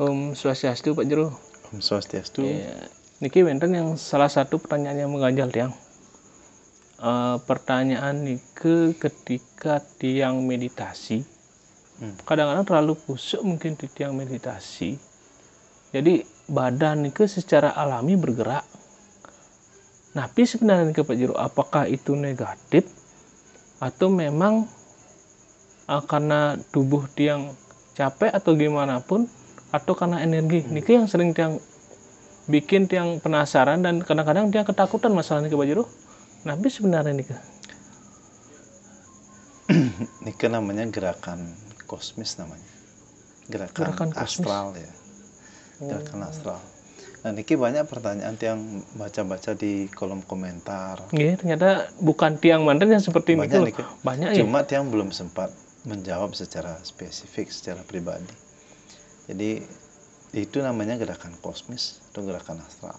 Om Swastiastu Pak Jero. Om Swastiastu. Ya, niki wonten yang salah satu pertanyaan yang mengganjal tiang. Pertanyaan nike ketika tiang meditasi, kadang-kadang terlalu kusuk mungkin di tiang meditasi. Jadi badan nike secara alami bergerak. Tapi sebenarnya nike Pak Jero, apakah itu negatif atau memang karena tubuh tiang capek atau gimana pun, atau karena energi niki yang sering tiang bikin tiang penasaran dan kadang-kadang tiang ketakutan masalah niki Pak Jero. Tapi sebenarnya niki niki namanya gerakan kosmis namanya. Gerakan astral ya. Gerakan astral. Nah, niki banyak pertanyaan tiang baca-baca di kolom komentar. Iya, ternyata bukan tiang mantan yang seperti Banyak niki. Banyak ya. Cuma tiang belum sempat menjawab secara spesifik, secara pribadi. Jadi itu namanya gerakan kosmis atau gerakan astral.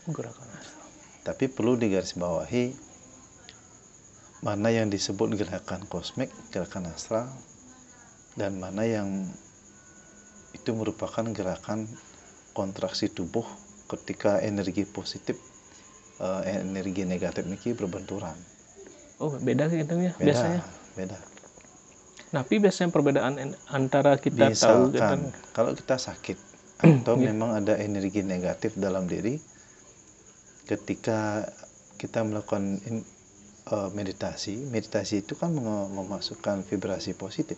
Gerakan astral. Tapi perlu digarisbawahi mana yang disebut gerakan kosmik, gerakan astral, dan mana yang itu merupakan gerakan kontraksi tubuh ketika energi positif, energi negatif ini berbenturan. Oh, beda gitu ya biasanya. Beda. Tapi biasanya perbedaan antara kita tahu misalkan kalau kita sakit atau memang ada energi negatif dalam diri, ketika kita melakukan meditasi itu kan memasukkan vibrasi positif.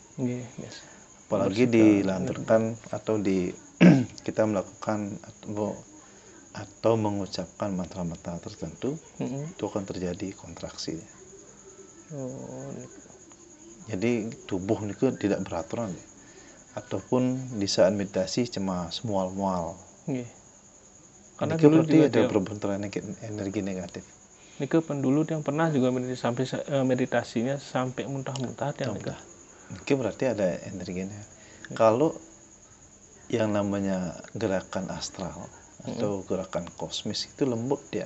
Apalagi dilanturkan atau kita melakukan atau mengucapkan mantra-mantra tertentu, itu akan terjadi kontraksi. Jadi tubuh itu tidak beraturan, ataupun di saat meditasi cemas, mual-mual. Karena dulu berarti ada perbenturan energi negatif. Nike pendulu yang pernah juga sampai meditasinya sampai muntah-muntah tiang Nike. Nike berarti ada energinya. Kalau yang namanya gerakan astral atau gerakan kosmis itu lembut dia.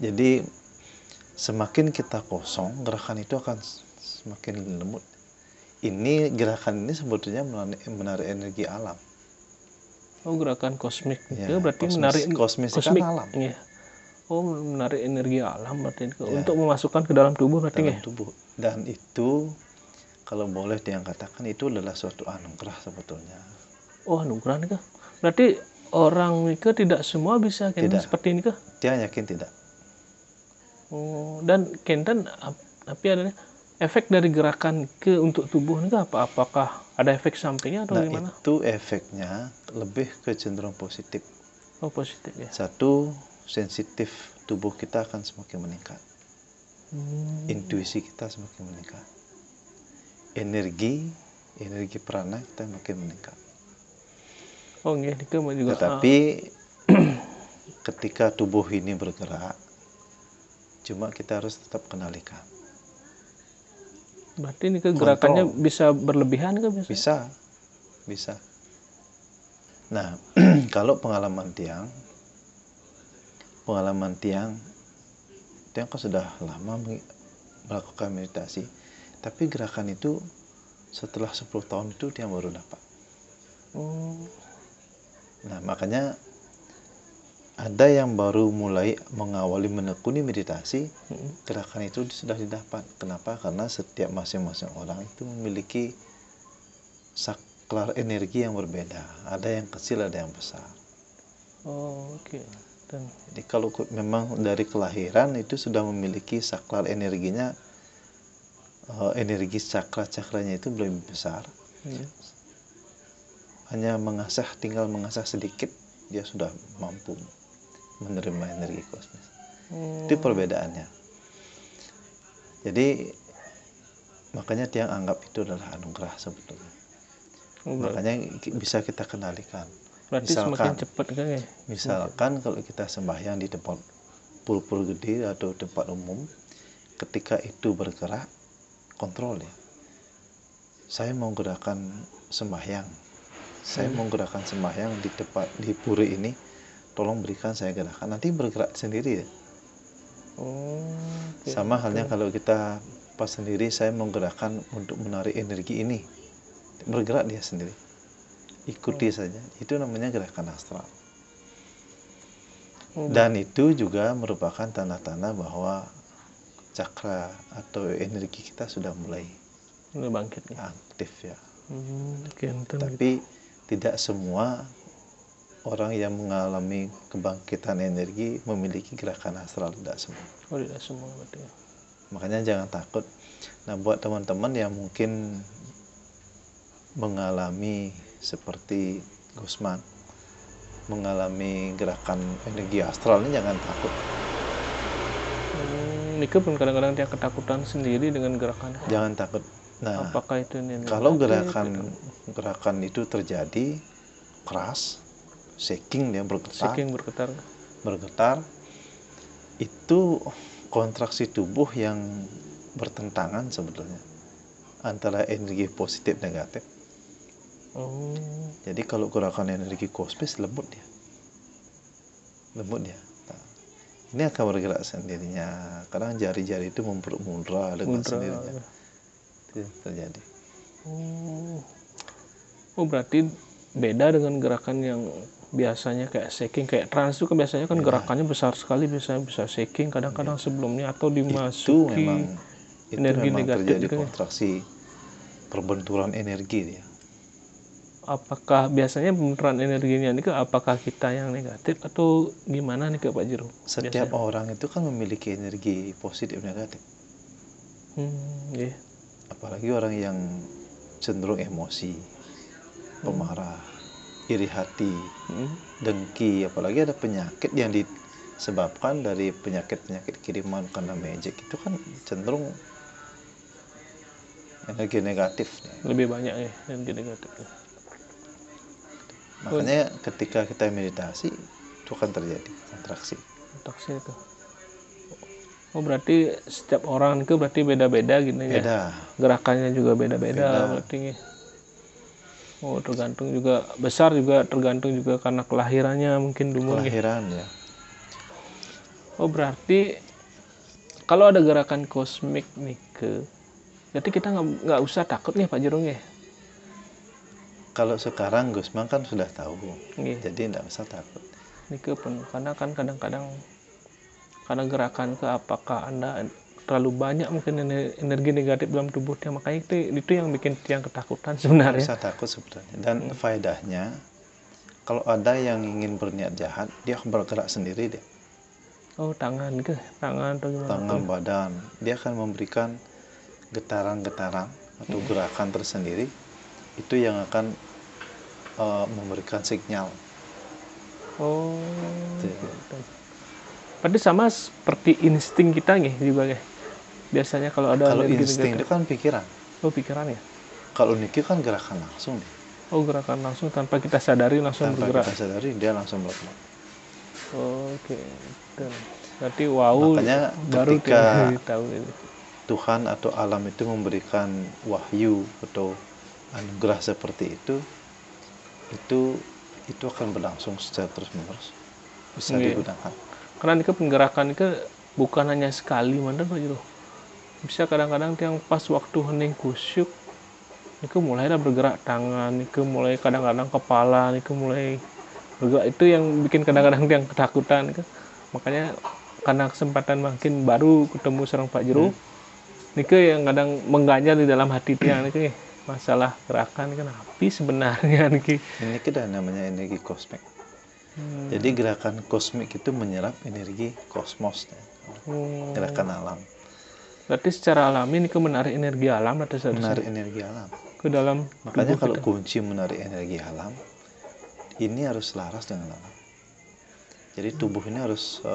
Jadi semakin kita kosong, gerakan itu akan semakin lembut. Gerakan ini sebetulnya menarik energi alam. Oh, gerakan kosmik itu berarti menarik kosmis kan alam. Iya. Oh, menarik energi alam berarti untuk memasukkan ke dalam tubuh berarti dalam tubuh. Dan itu kalau boleh dikatakan itu adalah suatu anugerah sebetulnya. Oh, anugerah nih kah? Berarti orang itu tidak semua bisa seperti ini kah? Dia yakin tidak. Oh, dan kenten tapi ada efek dari gerakan untuk tubuh ini apa? Apakah ada efek sampingnya atau gimana? Itu efeknya lebih ke cenderung positif. Oh, positif ya. Satu, sensitif tubuh kita akan semakin meningkat. Intuisi kita semakin meningkat. Energi prana kita makin meningkat. Oh, iya, juga. Tetapi ketika tubuh ini bergerak, cuma kita harus tetap kendalikan. Berarti ini gerakannya bisa berlebihan kan? Bisa. Nah, kalau pengalaman tiang kan sudah lama melakukan meditasi, tapi gerakan itu setelah 10 tahun itu tiang baru dapat. Nah, makanya ada yang baru mulai mengawali menekuni meditasi, gerakan itu sudah didapat. Kenapa? Karena setiap masing-masing orang itu memiliki saklar energi yang berbeda. Ada yang kecil, ada yang besar. Oh, oke. Jadi kalau memang dari kelahiran itu sudah memiliki saklar energinya, energi cakranya itu lebih besar. Hanya tinggal mengasah sedikit, dia sudah mampu menerima energi kosmis. Itu perbedaannya. Jadi makanya tiang anggap itu adalah anugerah sebetulnya. Makanya bisa kita kendalikan. Berarti semakin cepat kan ya? Misalkan kalau kita sembahyang di tempat pul-pul gede atau tempat umum, ketika itu bergerak, kontrol ya. Saya mau gerakan sembahyang. Saya mau gerakan sembahyang di puri ini. Tolong berikan saya gerakan, nanti bergerak sendiri ya. Sama halnya kalau kita pas sendiri, saya menggerakkan untuk menarik energi ini, bergerak dia sendiri, ikuti saja. Itu namanya gerakan astral. Dan itu juga merupakan tanda-tanda bahwa cakra atau energi kita sudah mulai bangkit nih. aktif ya. Tapi tidak semua orang yang mengalami kebangkitan energi memiliki gerakan astral, tidak semua. Tidak semua berarti. Makanya jangan takut. Nah, buat teman-teman yang mungkin mengalami seperti Gusman, mengalami gerakan energi astral, ini jangan takut. Nika pun kadang-kadang dia ketakutan sendiri dengan gerakan. Jangan takut. Nah, apakah itu kalau gerakan itu terjadi keras, shaking, dia bergetar, itu kontraksi tubuh yang bertentangan sebetulnya antara energi positif negatif. Jadi kalau gerakan energi kosmis lembut dia. Nah, ini akan bergerak sendirinya. Kadang jari-jari itu mudra dengan sendirinya. Itu terjadi. Berarti beda dengan gerakan yang biasanya kayak shaking, kayak trance itu kan biasanya kan gerakannya besar sekali, bisa shaking kadang-kadang sebelumnya atau dimasuki energi negatif. Terjadi kontraksi, perbenturan energi dia. Apakah biasanya benturan energinya ini apakah kita yang negatif atau gimana nih Pak Jero? Setiap orang itu kan memiliki energi positif negatif. Apalagi orang yang cenderung emosi, pemarah, iri hati, dengki, apalagi ada penyakit yang disebabkan dari penyakit-penyakit kiriman karena magic, itu kan cenderung energi negatif. Lebih banyak ya energi negatif. Makanya ketika kita meditasi itu akan terjadi kontraksi itu. Berarti setiap orang itu berarti beda-beda gitu ya. Gerakannya juga beda-beda berarti. Tergantung juga besar juga tergantung juga karena kelahirannya mungkin dulu. Kelahiran ya. Berarti kalau ada gerakan kosmik nih berarti kita nggak usah takut nih Pak Jero ya. Kalau sekarang Gusman kan sudah tahu, jadi tidak usah takut. Nike pun karena kan kadang-kadang karena gerakan apakah Anda terlalu banyak mungkin energi negatif dalam tubuhnya, makanya itu yang bikin tiang ketakutan sebenarnya. Bisa takut sebenarnya. Dan faedahnya kalau ada yang ingin berniat jahat, dia akan bergerak sendiri dia. Tangan atau gimana? Tangan, badan, dia akan memberikan getaran-getaran atau gerakan tersendiri, itu yang akan memberikan sinyal. Berarti sama seperti insting kita nih juga ya. Biasanya kalau ada insting itu kan pikiran. Pikiran ya. Kalau niki kan gerakan langsung nih. Gerakan langsung tanpa kita sadari langsung bergerak. Tanpa kita sadari dia langsung bergerak. Berarti makanya baru ketika tahu Tuhan atau alam itu memberikan wahyu atau anugerah seperti itu akan berlangsung secara terus-menerus, bisa digunakan. Karena ini penggerakan itu bukan hanya sekali, Pak Jero. Bisa kadang-kadang yang pas waktu hening kusyuk, itu mulai bergerak tangan, itu mulai kadang-kadang kepala, itu mulai bergerak. Itu yang bikin kadang-kadang yang ketakutan. Makanya karena kesempatan makin baru ketemu seorang Pak Jero, itu yang kadang mengganjal di dalam hati tiang itu masalah gerakan kan api sebenarnya ini kita namanya energi kosmik. Jadi gerakan kosmik itu menyerap energi kosmos, gerakan alam. Berarti secara alami ini menarik energi alam atau menarik energi alam ke dalam. Makanya kalau kunci menarik energi alam ini harus selaras dengan alam. Jadi tubuh ini harus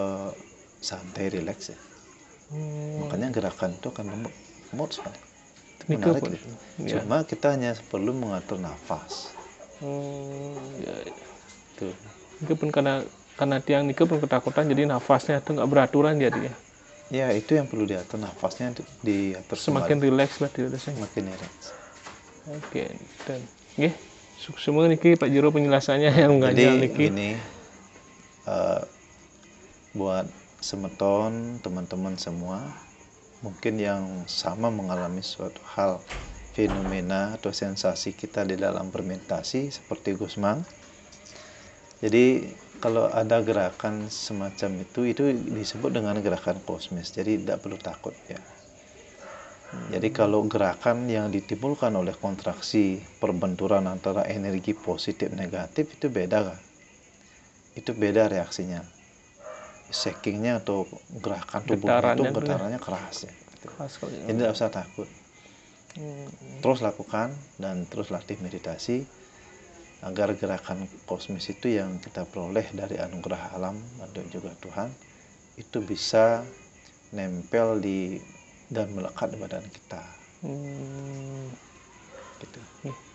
santai, rileks ya. Makanya gerakan itu akan lembut sekali. Menarik gitu. Cuma kita hanya perlu mengatur nafas. Itu pun karena tiang Nike pun ketakutan, jadi nafasnya itu nggak beraturan jadi ya. Ya itu yang perlu diatur, nafasnya diatur semakin rileks berarti semakin rileks. Dan semua Niki Pak Jero penjelasannya yang mengganjal Niki. Jadi ini buat semeton teman-teman semua mungkin yang sama mengalami suatu hal fenomena atau sensasi kita di dalam bermeditasi seperti Gusmang. Jadi kalau ada gerakan semacam itu disebut dengan gerakan kosmis. Jadi tidak perlu takut ya. Jadi kalau gerakan yang ditimbulkan oleh kontraksi perbenturan antara energi positif negatif itu beda kan? Itu beda reaksinya. Shakingnya atau gerakan tubuhnya itu getarannya keras ya. Jadi tidak usah takut. Terus lakukan dan terus latih meditasi agar gerakan kosmis itu yang kita peroleh dari anugerah alam atau juga Tuhan itu bisa nempel di dan melekat di badan kita. Gitu.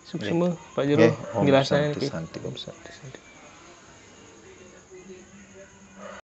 Sukses Pak Jero penjelasannya.